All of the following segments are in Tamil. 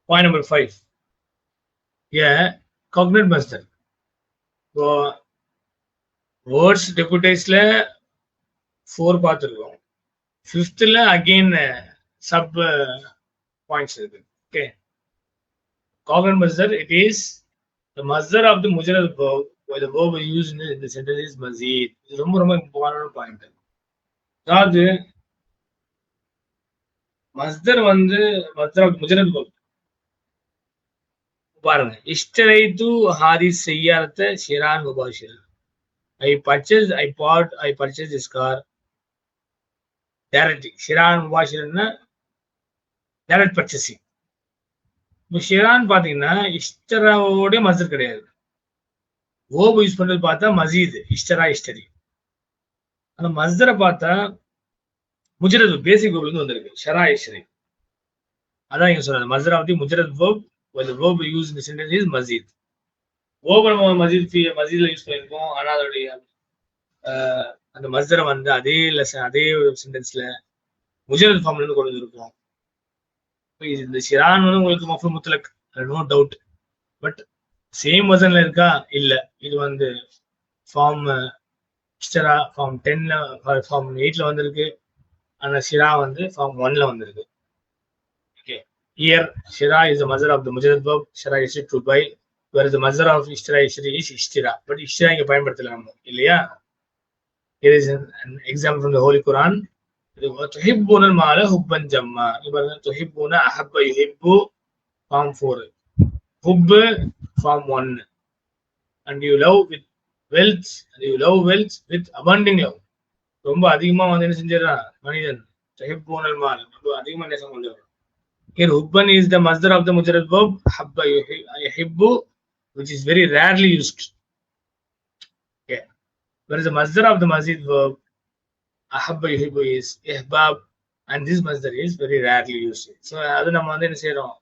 Point number 5. Yeah, cognate masdar. So, words deputized 4 பார்த்துருக்கோம். 5th again sub points இருக்கு. Okay. Cognate masdar, it is the masdar of the mujarrad verb where the verb used in the sentence is mazid. இது ரொம்ப ரொம்ப இம்பார்ட்டன்ட் பாயிண்ட். அதாவது மஸ்தர் வந்து மஸ்தர் ஆஃப் முஜரத் verb. பாருங்க, இஷ்டரைத்து ஹாரிஸ் செய்யாரத்த ஷிரான் முபாஷிரன். I purchased this car directly. ஷிரான் முபாஷிரன்னா டைரக்ட் பர்ச்சேசிங். இப்போ ஷிரான் பாத்தீங்கன்னா இஷ்டராவோட மஸ்தர் கிடையாது. ஓபு யூஸ் பண்றது பார்த்தா மசீத், இஷ்டரா இஷ்டரி. அந்த மஸ்தரை பார்த்தா முஜரத் பேசிக் வேர்ப்ல வந்திருக்கு, ஷரா இஷ்டரி. அதான் இங்க சொல்றது மஸ்தர் ஆஃப் தி முஜரத் verb where the verb used in the sentence is mazid. verb நம்ம மசீத்ல யூஸ் பண்ணிருக்கோம். ஆனா அதோடைய அந்த மஸ்தரை வந்து அதே சென்டென்ஸ்ல முஜரத் ஃபார்ம்ல இருந்து கொண்டு வந்திருக்கோம். இந்த ஷிரான் வந்து உங்களுக்கு மஃபூல் முத்லக், நோ டவுட். பட் சேம் வசன்ல இருக்கா? இல்ல. இது வந்து ஃபார்ம் இஷ்டரா ஃபார்ம் 10ல ஃபார்ம் 8ல வந்திருக்கு. ஆனா ஷிரா வந்து ஃபார்ம் 1ல வந்திருக்கு. Okay, here shira is the mother of the mujarrad verb shara ishri to buy, whereas the mother of ishtira ishri is ishtira. but ishtira இங்க பயன்படுத்தல நம்ம, இல்லையா? Here is an example from the Holy Quran. tuhibbuna al-mala hubban jamma. இங்க tuhibbuna ahabba yuhibbu form 4, hubb form 1, and you love with wealth, and you love wealth with abundant love. ரொம்ப அதிகமா வந்து என்ன செஞ்சிடறான் மனிதன், tuhibbuna al-mal, ரொம்ப அதிகமா நேசம் கொண்டவர். Here hubban is the masdar of the mujarrad verb habba yuhibbu, which is very rarely used. Okay, whereas the masdar of the mazid verb ahabba yuhibbu is ihbab, and this masdar is very rarely used. So அது நம்ம வந்து என்ன செய்யறோம்,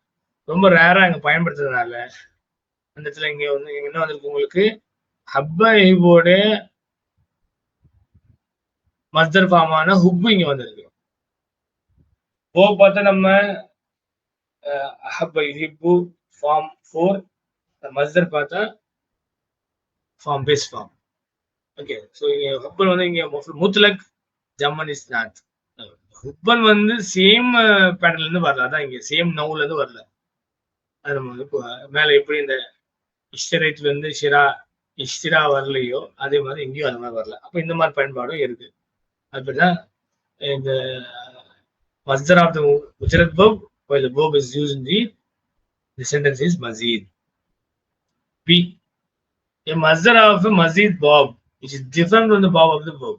ரொம்ப ரேரா இங்க பயன்படுத்துறதுனால அந்த இடத்துல இங்க வந்து என்ன வந்திருக்கு உங்களுக்கு, ஹப்பா யுஹிப்போட மஸ்தர் ஃபார்மான ஹுப்பு இங்க வந்திருக்கு. ஓ பார்த்தா நம்ம அஹப்ப யுஹிப்பு ஃபார்ம் 4, மஸ்தர் பார்த்தா ஃபார்ம் பேஸ் ஃபார்ம். ஓகே, ஸோ இங்க ஹுப்பன் வந்து இங்க முத்லக், ஜம்மன் இஸ் நாட். ஹுப்பன் வந்து சேம் பேட்டர்ல இருந்து வரல, அதான் இங்க சேம் நவுல இருந்து வரல. அது நம்ம வந்து மேல எப்படி இந்த இஷ்டரைத்துல இருந்து இஷ்டிரா வரலையோ அதே மாதிரி எங்கேயும் அது மாதிரி வரல. அப்ப இந்த மாதிரி பயன்பாடும் இருக்கு. அப்படிதான் இந்த masdar of the mujarrad verb while the verb is used in the sentence is mazid. B, a masdar of a mazid verb which is different from the verb of the verb.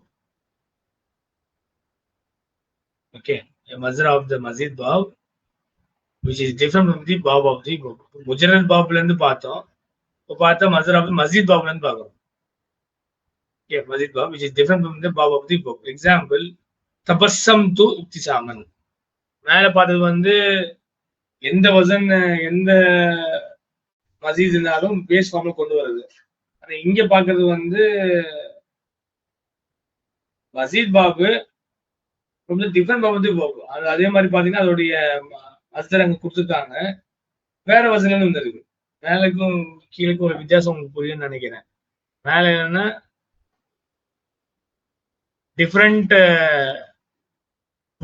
Okay, a masdar of the mazid verb which is different from the verb of the verb. mujarrad verb ல இருந்து பார்த்தோம், இப்போ பார்த்தா masdar of the mazid verb ல இருந்து பார்க்கறோம். Okay, mazid verb which is different from the verb of the verb. Example, tabassamtu ibtisaman. மேல பார்த்தது வந்து எந்த வசன் எந்த மசீத் இருந்தாலும் பேஸ் ஃபார்ம்ல கொண்டு வருது. ஆனா இங்க பாக்குறது வந்து மசீத் பாபு ரொம்ப டிஃபரெண்ட் பாபு பாபு. அது அதே மாதிரி பாத்தீங்கன்னா அதோடைய மஸ்தர் அங்க கொடுத்துருக்காங்க, வேற வசனம் வந்துருக்கு. மேலுக்கும் கீழுக்கும் ஒரு வித்தியாசம் உங்களுக்கு புரியும்னு நினைக்கிறேன். மேல என்னன்னா டிஃபரெண்ட்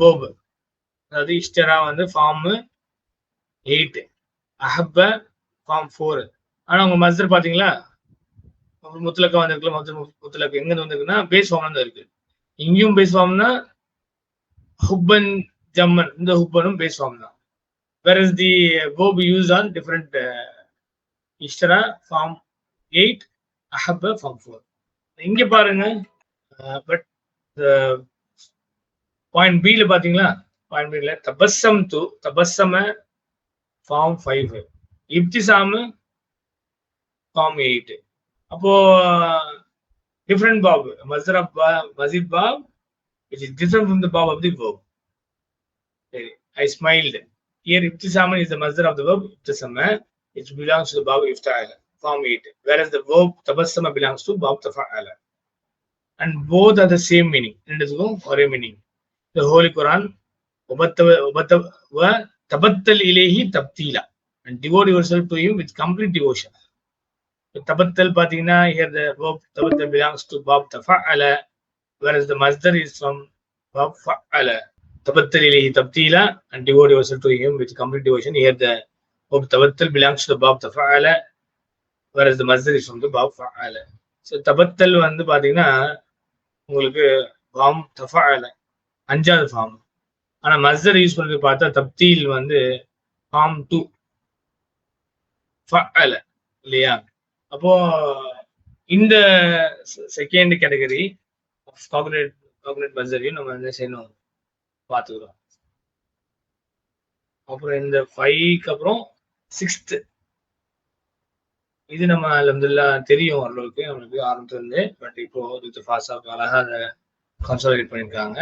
வேர்ப், அதாவது இஷ்டரா வந்து ஃபார்ம் 8, அஹப்ப ஃபார்ம் 4. ஆனா உங்க மஸ்தர் பாத்தீங்களா முத்தலக்கா வந்திருக்குல்ல, முத்தலக்கு எங்க வந்திருக்குன்னா பேஸ் ஃபார்ம்ல தான் இருக்கு. இங்கேயும் பேஸ் ஃபார்ம்னா ஹுப்பன் ஜம்மன், இந்த ஹுப்பனும் பேஸ் ஃபார்ம் தான். whereas the verb used on different ishtara form 8, ahabba form 4. இங்க பாருங்க, பட் பாயிண்ட் பி ல பாத்தீங்களா, பாயிண்ட் பி ல தபஸ்ஸம ஃபார்ம் 5, இப்திசாம் ஃபார்ம் 8. அப்போ different verb, masdar of mazid verb which is different from the verb of the verb. I smiled. Here ibtisama is the masdar of the verb ibtisama, which belongs to the verb ifta'ala form 8, whereas the verb tabassama belongs to verb tafa'ala, and both are the same meaning. ரெண்டுத்துக்கும் ஒரே meaning. The Holy Quran tabattal ilayhi tabtila. and devote yourself to him with complete devotion. Tabattal pathina, here the verb tabattal belongs to bab tafa'ala, whereas the masdar is from bab fa'ala. Tabattal ilayhi tabtila, and devote yourself to him with complete devotion. Here the verb tabattal belongs to the bab tafa'ala, whereas the masdar is from the bab fa'ala. So tabattal வந்து பாத்தீங்கன்னா உங்களுக்கு பாம் தஃபஅல அஞ்சாவது ஃபார்ம். ஆனா மஸ்தர் யூஸ் பண்ணி பார்த்தா தப்தீல் வந்து ஃபார்ம் 2 ஃபஅல இல்லையா? அப்போ இந்த செகண்ட் கேட்டகரி ஆஃப் காக்னிட் மஸ்தரையும் நம்ம என்ன செய்யணும் பார்த்துக்கிறோம். அப்புறம் இந்த 5க்கு அப்புறம் 6th, இது நம்ம அல்ஹம்துலில்லாஹ் தெரியும் ஓரளவுக்கு நம்மளுக்கு ஆரம்பத்துல இருந்து. பட் இப்போ ஃபாஸ்ட் அழகா அதை கன்சாலிடேட் பண்ணிருக்காங்க.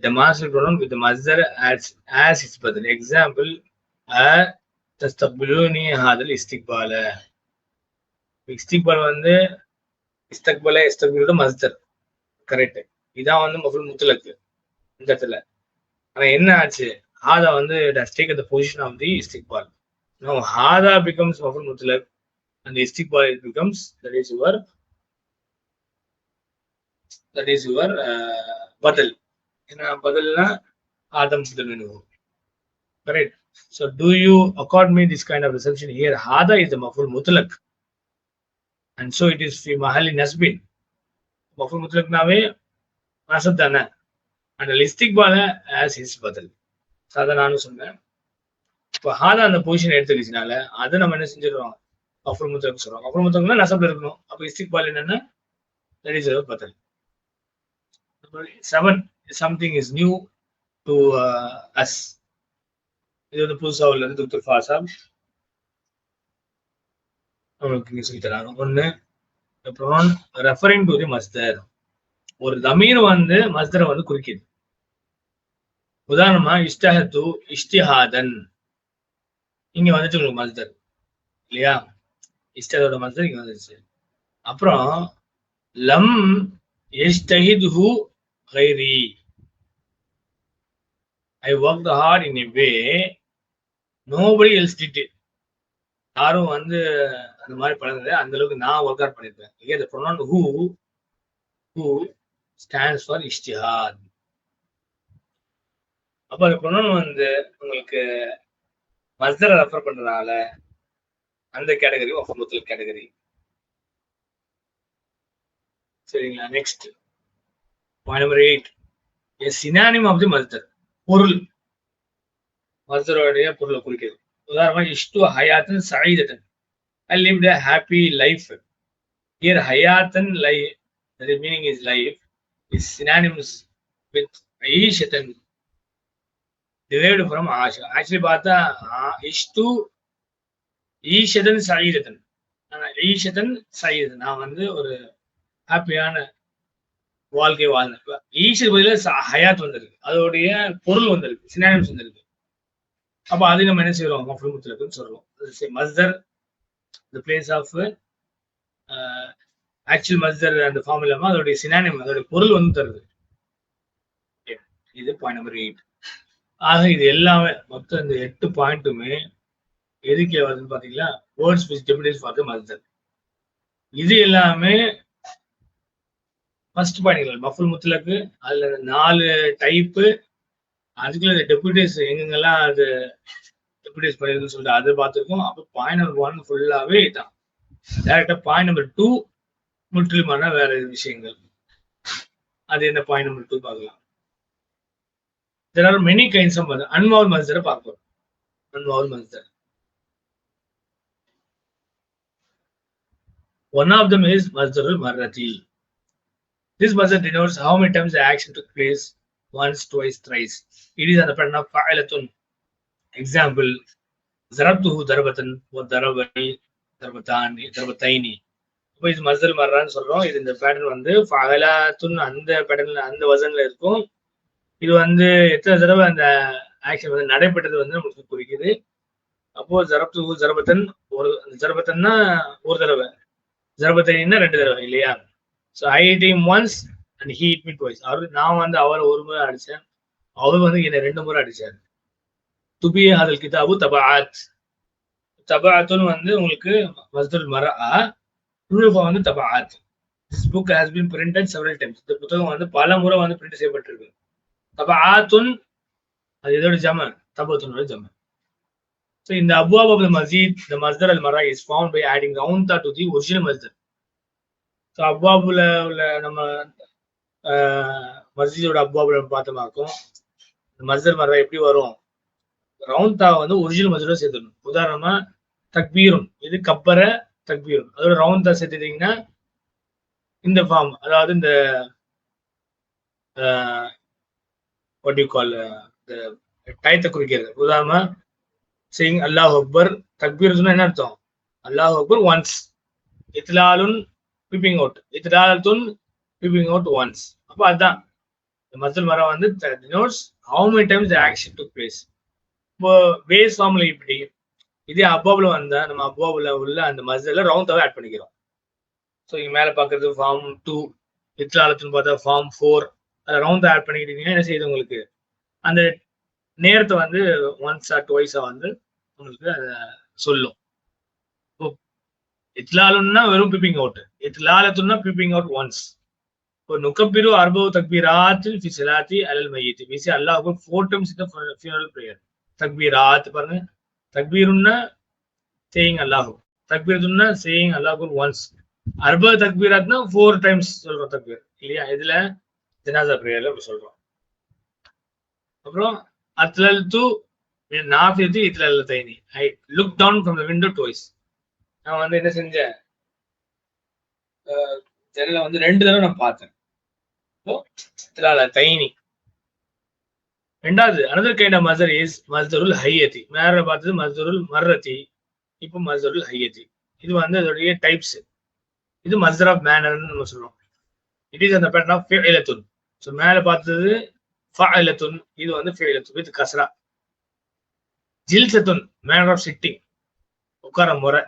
demonstrate pronoun with the masdar as its badal. Example, tastaqbiluni hadal istiqbala. இஸ்திக்பால் வந்து இஸ்தக்பலோட மஸ்தர், கரெக்ட். இதான் வந்து மஃபூல் முத்லக் இந்த இடத்துல. ஆனா என்ன ஆச்சு, ஹாதா வந்து does take the position of the istiqbal. Now hada becomes maf'ul mutlaq and the istiqbal it becomes that is your badal. ஏன்னா பதில்னா ஆதம் முதல், correct. So do you accord me this kind of reception here? Hada is the maf'ul mutlaq and so it is fi mahalli nasbin. Maf'ul mutlaq nawe nasab dana and istiqbal as his badal. அத நானும் சொன்னேன். இப்போ ஹாதா அந்த பொசிஷன் எடுத்துக்கிச்சுனால அதை நம்ம என்ன செஞ்சிடறோம், மஃபூல் முத்லக் சொல்றோம். மஃபூல் முத்லக்னா நஸப்ல இருக்கணும். அப்போ இஸ்திக்பால் என்னன்னா that is our badal. 7, something is new to us. இது வந்து புதுசா உள்ளது டாக்டர் ஃபாசாப் உங்களுக்கு சொல்லி தராங்க. ஒண்ணு, the pronoun referring to the masdar. ஒரு தமீர் வந்து மஸ்தரை வந்து குறிக்குது. உதாரணமா இஷ்டஹது இஷ்டிஹாதன், இங்க வந்துட்டு உங்களுக்கு மஸ்தர் இல்லையா? இஷ்டஹதோட மஸ்தர் இங்க வந்துருச்சு. அப்புறம் லம் யஜ்தஹிதுஹு கைரி, I worked hard in a way nobody else did it. யாரும் வந்து அந்த மாதிரி பண்ணது அந்த அளவுக்கு நான் ஒர்க் அவுட் பண்ணிருக்கேன். Here the pronoun who stands for ijtihad. அப்ப அந்த pronoun வந்து உங்களுக்கு மஸ்தரை ரெஃபர் பண்றதுனால அந்த கேட்டகரி மஃபூல் முத்லக் கேட்டகரி. சரிங்களா? Next point number 8, a synonym of the masdar. பொருள், மஸ்தரோடைய பொருளை குறிக்கிறது. உதாரணமா இஷ்டு ஹயாத்தன் சஈதத்தன், I lived a happy life. Here hayatan, life, the meaning is life, is synonymous with aishatan, derived from asha. Actually பார்த்தா இஷ்டு ஈஷதன் சஈதத்தன், ஈஷதன் சஈதத்தன், நான் வந்து ஒரு ஹாப்பியான வாழ்க்கை வாழ்ந்தேன். ஈஷர் பதில ஹயாத் வந்திருக்கு, அதோடைய பொருள் வந்திருக்கு, சினானிம்ஸ் வந்திருக்கு. அப்ப அதை நம்ம என்ன செய்யறோம், மஃபூல் முத்லக்னு சொல்றோம். மஸ்தர் the place of actual masdar and the formula அதோட synonym, அதோட பொருள் வந்து தருது. இது பாயிண்ட் நம்பர் 8. ஆக இது எல்லாமே மொத்தம் இந்த 8 பாயிண்ட்டுமே எதுக்கு வருதுன்னு பாத்தீங்களா, words which definition for the மஸ்தர். இது எல்லாமே ஃபர்ஸ்ட் பாயிண்ட்கள் மஃபூல் முத்லக். அதுல 4 டைப்பு, அதுக்குள்ள டெபுட்டேஸ் எங்கெங்கெல்லாம் அது டெபுட்டேஸ் பண்ணிருக்குன்னு சொல்லிட்டு அதை பார்த்துருக்கோம். அப்போ பாயிண்ட் நம்பர் 1 ஃபுல்லாவே தான். டேரக்டா பாயிண்ட் நம்பர் 2 முற்றிலுமான வேற விஷயங்கள். அது என்ன பாயிண்ட் நம்பர் 2 பார்க்கலாம். There are many kinds of masdar. Unvowel masdar பார்ப்போம். Unvowel masdar. One of them is masdarul marrati. This masdar denotes how many times the action took place, once, twice, thrice. It is on the pattern of fa'ilatun. Example, zarabtuhu darbatan wa darabani darbatani darbataini. இப்போ இது மஸ்தர் மர்ரான்னு சொல்றோம். இது இந்த பேட்டர்ன் வந்து ஃபஅலாத்துன் அந்த பேட்டர்ன்ல அந்த வசன்ல இருக்கும். இது வந்து எத்தனை தடவை அந்த ஆக்ஷன் வந்து நடைபெற்றது வந்து நமக்கு குறிக்குது. அப்போ ஜரப்துஹு ஜரபத்தன், ஒரு ஜரபத்தன்னா ஒரு தடவை, ஜரபத்தைன்னா 2 தடவை இல்லையா? So I hit him once and he hit me twice. நான் வந்து அவரை ஒரு முறை அடிச்சேன், அவர் வந்து என்னை 2 முறை அடிச்சார். துபிய ஹதல் கிதாபு தபஆத். தபாத்துன்னு வந்து உங்களுக்கு மஸ்தர் மரா, ப்ளூரல் ஃபார்ம் வந்து தபாத். This book has been printed several times. இந்த புத்தகம் வந்து பல முறை வந்து பிரிண்ட் செய்யப்பட்டிருக்கு. தபாத்துன் அது எதோட ஜம, தபாத்துனோட ஜம. So in the abwab of the masjid, the masdar al-mara is formed by adding raunta to the original masdar. So அப்வாபுல உள்ள நம்ம மஸ்ஜிதோட அப்வாபுல பார்த்தோமாக்கும் மஸ்தர் மரா எப்படி வரும், ரவுண்டா வந்து ஒரிஜினல் மஸ்ஜிதோட சேர்த்துடணும். உதாரணமா தக்பீரும், இது கப்பர தக்பீரும், அதோட ரவுண்டா சேர்த்துட்டீங்கன்னா இந்த ஃபார்ம், அதாவது இந்த what do you call the டயத்தை குறிக்கிறது. உதாரணமா saying அல்லாஹ் அக்பர், தக்பீர் சொன்னா என்ன அர்த்தம், அல்லாஹ் அக்பர் ஒன்ஸ், இத்லாலுன் பீப்பிங் அவுட், இத்லாலுன் பீப்பிங் அவுட் ஒன்ஸ். அப்போ அதுதான் மஸ்தர் மரா வந்து denotes how many times the action took place. இப்போ பேஸ் ஃபார்ம்ல இப்படி, இதே அப்வாப்ல வந்தா நம்ம அப்வாப்ல உள்ள அந்த மஸ்தர்ல ரவுண்டாவே ஆட் பண்ணிக்கிறோம். ஸோ இங்க மேல பாக்குறது ஃபார்ம் 2, இத்லாலுன்னு பார்த்தா ஃபார்ம் 4, அதை ரவுண்டா ஆட் பண்ணிக்கிட்டீங்கன்னா என்ன செய்யுது, உங்களுக்கு அந்த நேரத்தை வந்து ஒன்ஸ் ஆர் டுவைஸா வந்து உங்களுக்கு அதை சொல்லும். இத்லாலுன்னா வெறும் பீப்பிங் அவுட், இத்லாலத்துன்னா பீப்பிங் அவுட் ஒன்ஸ். இப்போ நுகப்பிரு அர்பவு தக்பீராத்தில் ஃபி ஸலாத்தி அலல் மய்யித், we say Allah Akbar 4 times in the funeral prayer. தக்பீராத் பாருங்க, தக்பீருன்னா saying அல்லாஹ், தக்பீரத்துன்னா saying அல்லாஹ் அக்பர் ஒன்ஸ், அர்பவு தக்பீராத்னா 4 times சொல்றோம் தக்பீர் இல்லையா, இதுல ஜனாஸா பிரேயர்ல அப்படி சொல்றோம். அப்புறம் அத்லல்து நாஃபியத்து இத்லல்லதைனி, I look down from the window twice, நான் வந்து என்ன செஞ்சேன், ஜன்னலை வந்து 2 தடவை நான் பார்த்தேன். இத்லல்லதைனி. ரெண்டாவது another kind of மஸ்தர் இஸ் மஸ்தருல் ஹையதி. மேல பார்த்தது மஸ்தருல் மர்ரதி, இப்போ மஸ்தருல் ஹையதி. இது வந்து அதோடைய டைப்ஸ். இது மஸ்தர் ஆஃப் மேனர்னு நம்ம சொல்றோம். இட் இஸ் அந்த பேட்டர்ன் ஆஃப் ஃபிஅலத்துன். ஸோ மேல பார்த்தது ஃபஅலத்துன், இது வந்து ஃபிஅலத்துன் வித் கஸ்ரா. ஜில்சத்துன் மேனர் ஆஃப் சிட்டிங், உட்கார முறை.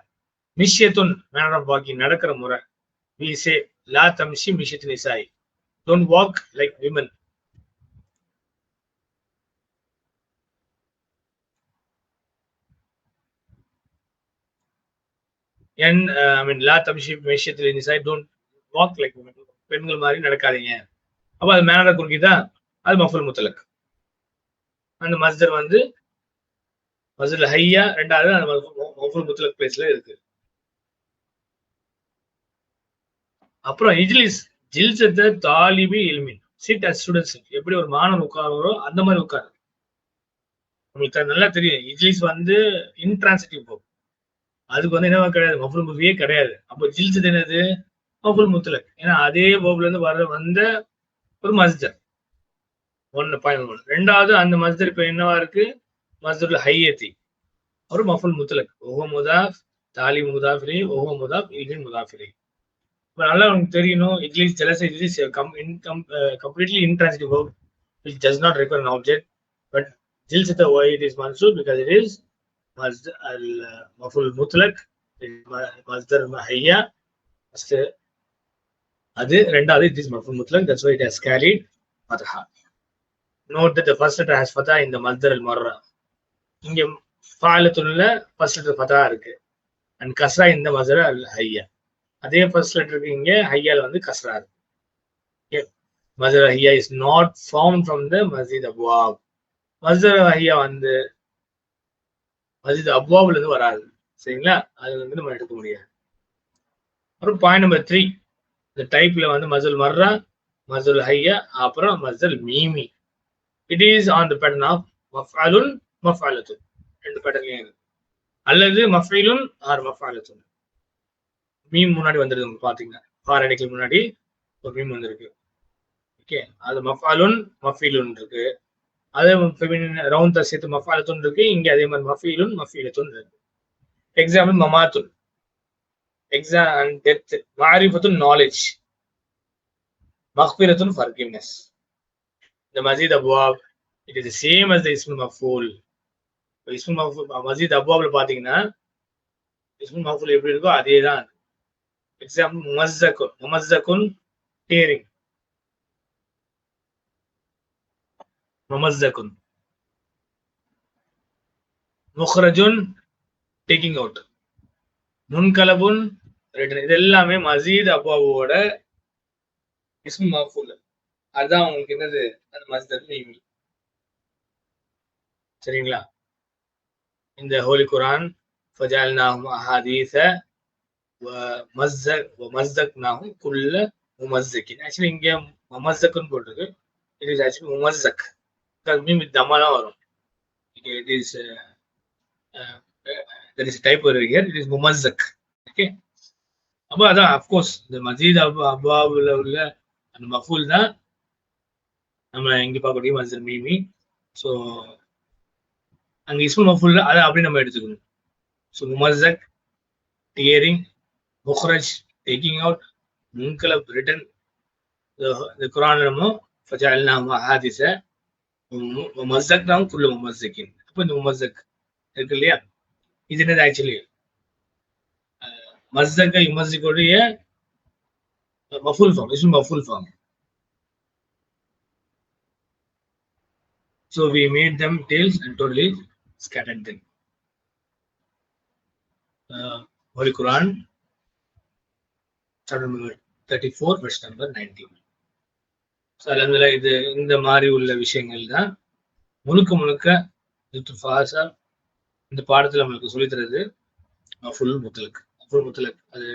மிஷ்யத்துன் மேனர் ஆஃப் வாக்கிங், நடக்கிற முறை. we say law தம்ஷி மிஷ்யத்து நிசாய், don't walk like women. and I mean law தம்ஷி மிஷ்யத்து நிசாய், don't walk like women, பெண்கள் மாதிரி நடக்காதீங்க. அப்ப அது மேனரை குறிக்குதா, அது மஃபூல் முத்தலக். அந்த மஸ்தர் வந்து மஸ்தர் ஹையா, ரெண்டாவது அந்த மஃபூல் முத்தலக் பிளேஸ்ல இருக்கு. அப்புறம் இஜ்லிஸ், ஜில்சத்தை தாலிபி இல்மின், சிட் அஸ் ஸ்டூடெண்ட்ஸ், எப்படி ஒரு மாணவர் உட்காரோ அந்த மாதிரி உட்காரு. உங்களுக்கு நல்லா தெரியும் இஜ்லிஸ் வந்து இன்ட்ரான்சிட்டிவ் போகும், அதுக்கு வந்து என்னவா கிடையாது, மஃபூல் முஃபியே கிடையாது. அப்போ ஜில்சத் என்னது, மஃபூல் முத்தலக். ஏன்னா அதே போப்ல இருந்து வந்த ஒரு மஸ்தர். 1.1. ரெண்டாவது அந்த மஸ்தர் இப்ப என்னவா இருக்கு, மஸ்தருல் ஹையதி, ஒரு மஃபூல் முத்தலக். ஓஹோ முதாஃப், தாலி முதாஃபிரி, ஓஹோ முதாஃப், இல்மின் முதாஃபிரி. இப்ப நல்லா உங்களுக்கு தெரியணும், இஜ்லிஸ் ஜலசா இஜ்லிஸ் completely intransitive verb which does not require an object, but ஜில்சத் why it is mansub, because it is masdar al maf'ul mutlaq, masdar hayya. அது ரெண்டாவது it is maf'ul mutlaq, that's why it has carried fatha. Note that the first letter has fatha in the masdar al marra. இங்க ஃபஅலத்துன்ல first letter fatha இருக்கு, and kasra in the masdar al hayya. அதே ஃபர்ஸ்ட் லெட்டருக்கு இங்க ஹையால வந்து கஸ்ரா இருக்கு. ஓகே, மஸ்தர் ஹையா is not formed from the மஸ்ஜித் அப்வாப். மஸ்தர் ஹையா வந்து மஸ்ஜித் அப்வாப்ல இருந்து வராது, சரிங்களா, அது வந்து நம்ம எடுக்க முடியாது. அப்புறம் பாயிண்ட் நம்பர் 3, இந்த டைப்ல வந்து மஸ்தர் மர்ரா, மஸ்தர் ஹையா, அப்புறம் மஸ்தர் மீமி. It is on the pattern of மஃஅலுன் மஃஅலத்துன், ரெண்டு பேட்டர்ன்லயும் இருக்கு. அல்லது மஃஇலுன் ஆர் மஃஅலத்துன். மீம் முன்னாடி வந்துருக்கு பாத்தீங்கன்னா, ஃபார் அடிக்கல் முன்னாடி ஒரு மீம் வந்திருக்கு. ஓகே, அது மஃஅலுன் மஃஇலுன் இருக்கு. அதே ஃபெமினின் ரவுண்ட் சேர்த்து மஃஅலத்துன் இருக்கு. இங்க அதே மாதிரி மஃஇலுன் மஃஇலத்துன் இருக்கு. எக்ஸாம்பிள் மமாத்துன், எக்ஸாம் டெத். மாரிஃபத்துன் நாலேஜ், மக்ஃபிரத்துன் ஃபர்கிவ்னஸ். இந்த மஸ்ஜித் அப்வாப் it is same as the இஸ்முல் மஃபூல். இஸ்முல் மஃபூல் மஸ்ஜித் அப்வாப்ல பாத்தீங்கன்னா இஸ்முல் மஃபூல் எப்படி இருக்கோ அதே தான். எக்ஸாம்பிள் முமஸ்ஸகுன், முமஸ்ஸகுன் டேரிங், முமஸ்ஸகுன். முக்ரஜுன் டேக்கிங் அவுட். முன்கலபுன் ரிட்டன். இது எல்லாமே மசீத் அப்வாபோட இஸ்மு மஃபூல். அதுதான் உங்களுக்கு என்னது அந்த மஸ்தர் மீமி. சரிங்களா? இந்த ஹோலி குரான் ஃபஜஅல்நாஹும் அஹாதீஸ வமஸ்ஸக்னாஹும் குல்ல முமஸ்ஸகின். ஆக்சுவலி இங்க முமஸ்ஸக்னு போட்டிருக்கு. இட் இஸ் ஆக்சுவலி முமஸ்ஸக். மீம் வித் தம்மா தான் வரும். It is there is a type over here. It is mumazzak. Okay. அப்ப அதான் அஃப்கோர்ஸ் இந்த மஜீத் அப்வாபுல உள்ள அந்த மஃபூல் தான் நம்ம இங்க பார்க்கக்கூடிய மஸ்தர் மீமி. ஸோ அங்க இஸ்முல் மஃபூல் அதை அப்படி நம்ம எடுத்துக்கணும். ஸோ முமஸ்ஸக் டியரிங், முக்ரஜ் டேக்கிங் அவுட், முன்கலப் ரிட்டன். இந்த குரான்ல நம்ம ஃபஜஅல்நாஹும் அஹாதீஸ வமஸ்ஸக்னாஹும் குல்ல முமஸ்ஸகின். அப்போ இந்த முமஸ்ஸக் இருக்கு இல்லையா, இது என்னது ஆக்சுவலி மஸ்ஸக யுமஸ்ஸிகுடைய மஃபூல் ஃபார்ம், இஸ்மு மஃபூல் form. So we made them tails and totally scattered them. Holy Quran, chapter number 34, verse number 19. So alhamdulillah, இது இந்த மாதிரி உள்ள விஷயங்கள் தான் முழுக்க ஃபாஸா இந்த பாடத்துல நம்மளுக்கு சொல்லி தருது. ஃபுல் முத்தலக் அது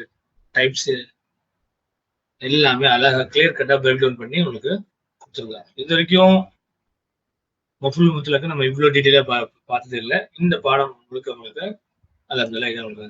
டைப்ஸ் எல்லாமே அழகா கிளியர் கட்டா பிரேக் டவுன் பண்ணி உங்களுக்கு கொடுத்துருக்காங்க. இது வரைக்கும் மஃபுல் முத்தலக்கு நம்ம இவ்வளவு டீட்டெயிலா பார்த்தது இல்லை. இந்த பாடம் முழுக்க அல்ஹம்துலில்லாஹ் இது உங்களுக்கு